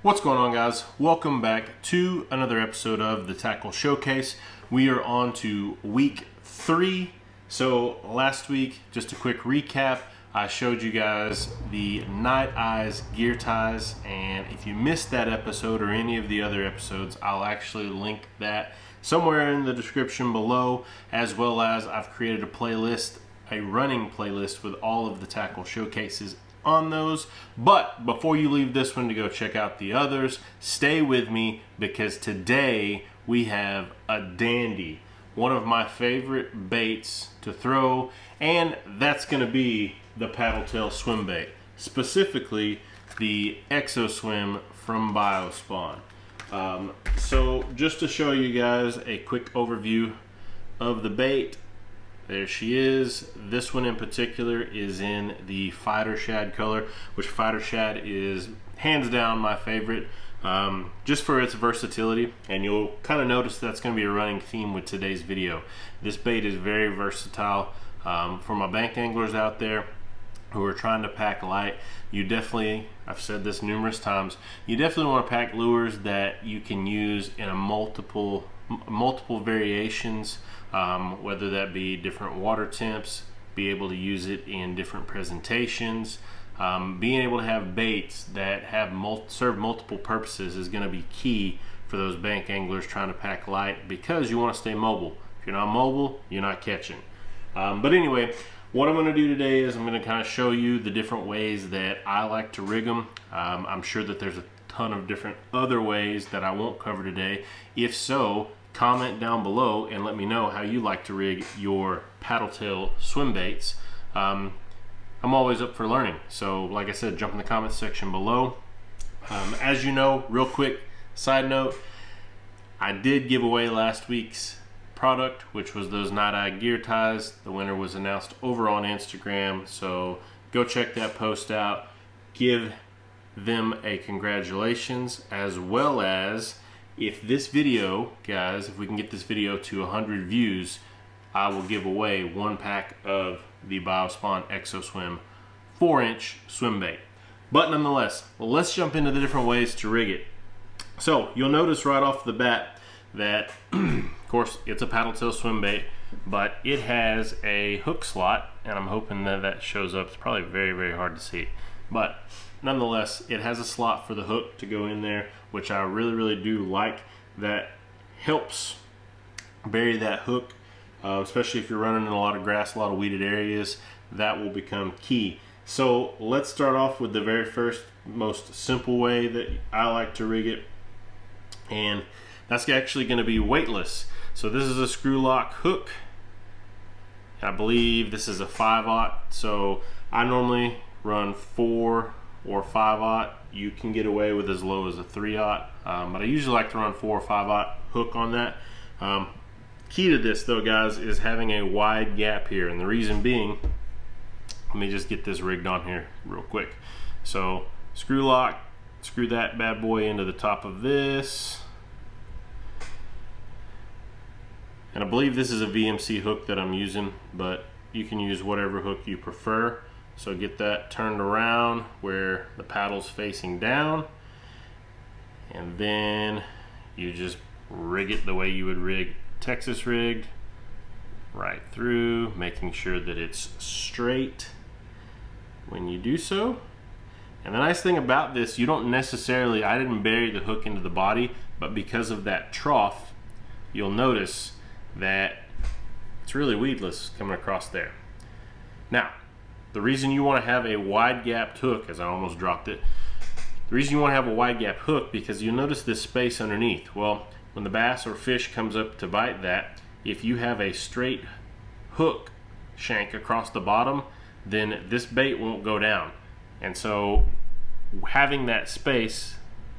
What's going on, guys? Welcome back to another episode of the Tackle Showcase. We are on to week 3. So last week, just a quick recap, I showed you guys the Night Eyes gear ties, and if you missed that episode or any of the other episodes, I'll actually link that somewhere in the description below, as well as I've created a playlist, a running playlist with all of the Tackle Showcases on those. But before you leave this one to go check out the others, stay with me because today we have a dandy, one of my favorite baits to throw, and that's going to be the paddle tail swim bait, specifically the Exoswim from BioSpawn. So just to show you guys a quick overview of the bait, there she is. This one in particular is in the fighter shad color, which fighter shad is hands down my favorite, just for its versatility, and you'll kind of notice that's going to be a running theme with today's video. This bait is very versatile. For my bank anglers out there who are trying to pack light, you definitely, I've said this numerous times, you definitely want to pack lures that you can use in a multiple variations, whether that be different water temps, be able to use it in different presentations. Being able to have baits that have serve multiple purposes is going to be key for those bank anglers trying to pack light, because you want to stay mobile. If you're not mobile, you're not catching. But anyway, what I'm going to do today is I'm going to kind of show you the different ways that I like to rig them. I'm sure that there's a ton of different other ways that I won't cover today. If so, comment down below and let me know how you like to rig your paddle tail swim baits. I'm always up for learning, so like I said, jump in the comment section below. As you know, real quick side note, I did give away last week's product, which was those Night Eye gear ties. The winner was announced over on Instagram, so go check that post out, give them a congratulations, as well as if this video, guys, if we can get this video to 100 views, I will give away 1 pack of the BioSpawn Exoswim 4-inch swim bait. But nonetheless, let's jump into the different ways to rig it. So you'll notice right off the bat that of course it's a paddle tail swim bait, but it has a hook slot, and I'm hoping that that shows up. It's probably very hard to see, but nonetheless, it has a slot for the hook to go in there, which I really do like. That helps bury that hook, especially if you're running in a lot of grass, a lot of weeded areas. That will become key. So let's start off with the very first, most simple way that I like to rig it, and that's actually going to be weightless. So this is a screw lock hook. I believe this is a 5/0, so I normally run 4 or 5/0. You can get away with as low as a 3/0, but I usually like to run 4 or 5/0 hook on that. Key to this though, guys, is having a wide gap here, and the reason being, let me just get this rigged on here real quick. So screw lock, screw that bad boy into the top of this, and I believe this is a VMC hook that I'm using, but you can use whatever hook you prefer. So get that turned around where the paddle's facing down, and then you just rig it the way you would rig Texas rigged, right through, making sure that it's straight when you do so. And the nice thing about this, you don't necessarily, I didn't bury the hook into the body, but because of that trough, you'll notice that it's really weedless coming across there. Now, the reason you want to have a wide gapped hook, as I almost dropped it, the reason you want to have a wide gap hook, because you'll notice this space underneath. Well, when the bass or fish comes up to bite that, if you have a straight hook shank across the bottom, then this bait won't go down. And so having that space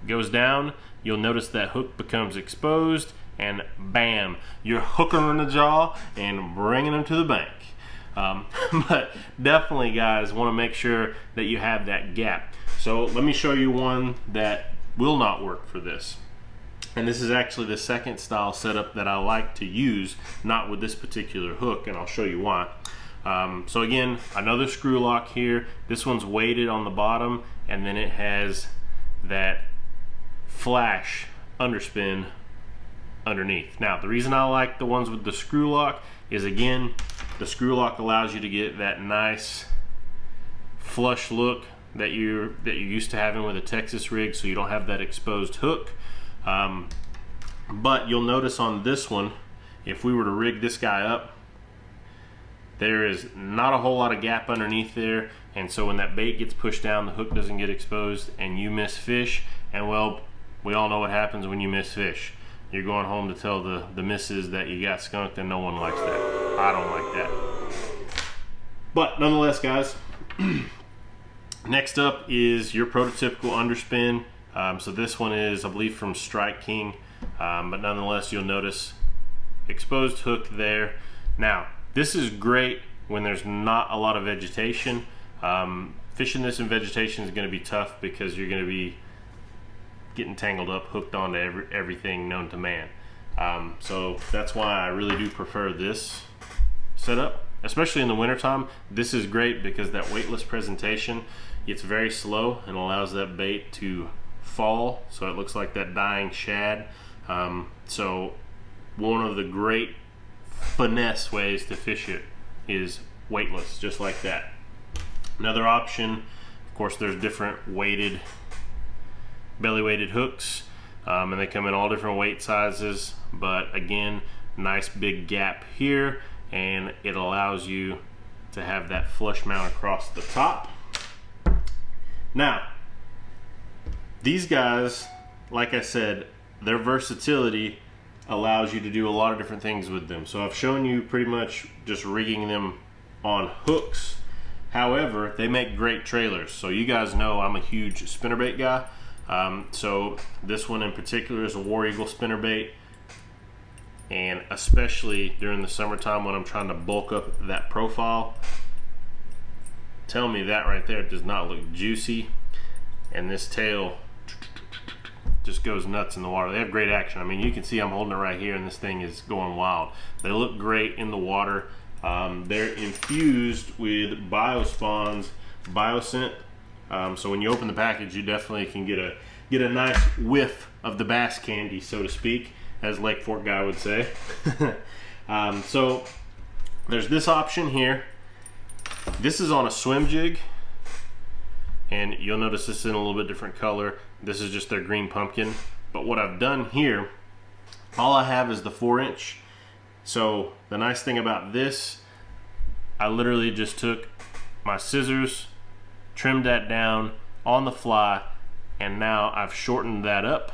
goes down, you'll notice that hook becomes exposed, and bam, you're hooking her in the jaw and bringing them to the bank. But definitely, guys, want to make sure that you have that gap. So let me show you one that will not work for this. And this is actually the second style setup that I like to use, not with this particular hook, and I'll show you why. So again, another screw lock here. This one's weighted on the bottom, and then it has that flash underspin underneath. Now, the reason I like the ones with the screw lock is, again, the screw lock allows you to get that nice flush look that you're used to having with a Texas rig, so you don't have that exposed hook. But you'll notice on this one, if we were to rig this guy up, there is not a whole lot of gap underneath there, and so when that bait gets pushed down, the hook doesn't get exposed and you miss fish. And well, we all know what happens when you miss fish. You're going home to tell the missus that you got skunked, and no one likes that. I don't like that. But nonetheless, guys, next up is your prototypical underspin. So this one is, I believe, from Strike King, but nonetheless, you'll notice exposed hook there. Now, this is great when there's not a lot of vegetation. Fishing this in vegetation is going to be tough because you're going to be getting tangled up, hooked onto everything known to man. So that's why I really do prefer this setup, especially in the wintertime. This is great because that weightless presentation, it's very slow and allows that bait to fall, so it looks like that dying shad. So one of the great finesse ways to fish it is weightless, just like that. Another option, of course, there's different weighted, belly weighted hooks, and they come in all different weight sizes, but again, nice big gap here, and it allows you to have that flush mount across the top. Now, these guys, like I said, their versatility allows you to do a lot of different things with them. So I've shown you pretty much just rigging them on hooks. However, they make great trailers. So you guys know I'm a huge spinnerbait guy. So this one in particular is a War Eagle spinnerbait, and especially during the summertime when I'm trying to bulk up that profile, tell me that right there does not look juicy, and this tail just goes nuts in the water. They have great action. I mean, you can see I'm holding it right here and this thing is going wild. They look great in the water. They're infused with BioSpawn's BioScent. So when you open the package, you definitely can get a nice whiff of the bass candy, so to speak, as Lake Fork guy would say. So there's this option here. This is on a swim jig, and you'll notice this is in a little bit different color. This is just their green pumpkin. But what I've done here, all I have is the 4-inch. So the nice thing about this, I literally just took my scissors, trimmed that down on the fly, and now I've shortened that up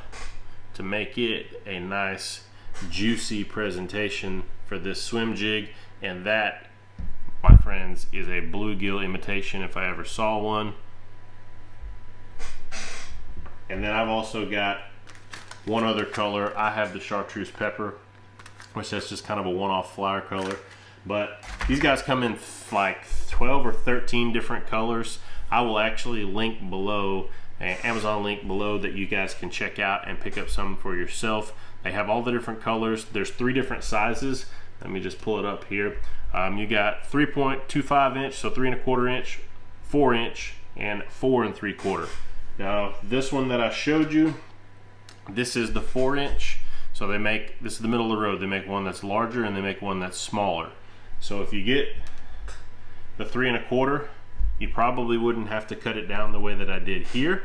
to make it a nice juicy presentation for this swim jig. And that, my friends, is a bluegill imitation if I ever saw one. And then I've also got one other color. I have the chartreuse pepper, which that's just kind of a one-off flower color. But these guys come in like 12 or 13 different colors. I will actually link below, an Amazon link below, that you guys can check out and pick up some for yourself. They have all the different colors. There's 3 different sizes. Let me just pull it up here. You got 3.25 inch, so 3 1/4 inch, 4 inch, and 4 3/4. Now this one that I showed you, this is the 4 inch. So they make, this is the middle of the road. They make one that's larger and they make one that's smaller. So if you get the 3 1/4, you probably wouldn't have to cut it down the way that I did here.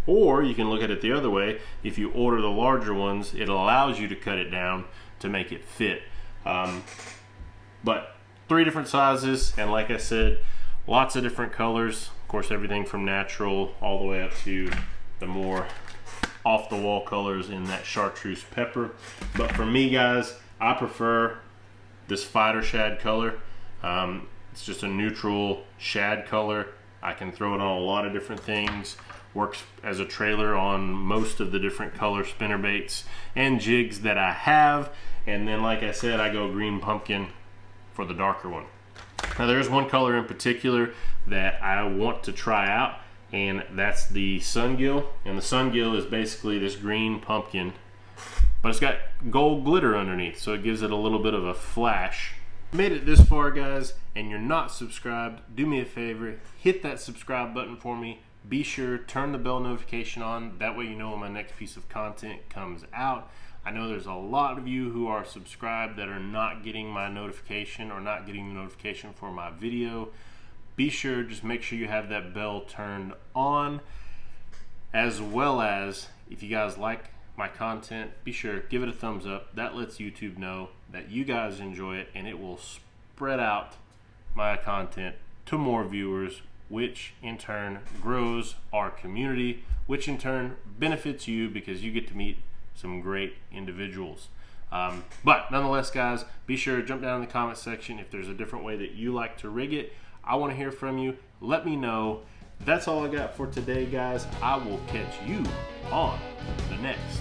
Or you can look at it the other way. If you order the larger ones, it allows you to cut it down to make it fit. But 3 different sizes, and like I said, lots of different colors. Of course, everything from natural all the way up to the more off-the-wall colors in that chartreuse pepper. But for me, guys, I prefer this fighter shad color. It's just a neutral shad color. I can throw it on a lot of different things. Works as a trailer on most of the different color spinnerbaits and jigs that I have. And then, like I said, I go green pumpkin for the darker one. Now there's one color in particular that I want to try out, and that's the sungill. And the sungill is basically this green pumpkin, but it's got gold glitter underneath, so it gives it a little bit of a flash. Made it this far, guys, and you're not subscribed, do me a favor, hit that subscribe button for me, be sure turn the bell notification on. That way you know when my next piece of content comes out. I know there's a lot of you who are subscribed that are not getting my notification or not getting the notification for my video. Be sure, just make sure you have that bell turned on, as well as if you guys like my content, be sure give it a thumbs up. That lets YouTube know that you guys enjoy it, and it will spread out my content to more viewers, which in turn grows our community, which in turn benefits you because you get to meet some great individuals. But nonetheless, guys, be sure to jump down in the comment section if there's a different way that you like to rig it. I want to hear from you. Let me know. That's all I got for today, guys. I will catch you on the next